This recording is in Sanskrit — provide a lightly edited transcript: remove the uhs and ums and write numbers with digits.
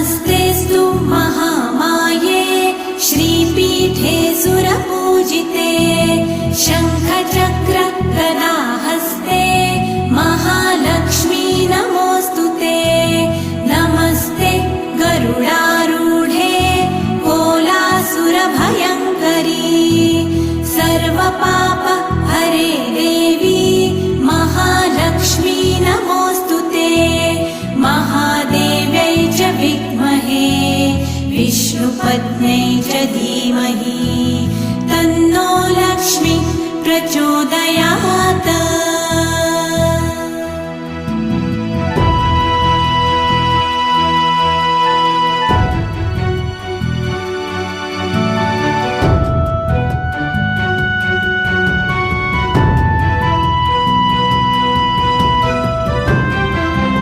नमस्तेऽस्तु महामाये श्रीपीठे सुरपूजिते शङ्खचक्र गदाहस्ते महालक्ष्मी नमोऽस्तुते। नमस्ते गरुडारूढे कोलासुरभयङ्करी सर्वपाप हरे देवी महालक्ष्मी नमोऽस्तुते। महादेव्यै च विद्महे विष्णुपत्न्यै च धीमहि तन्नो लक्ष्मी प्रचोदयात्।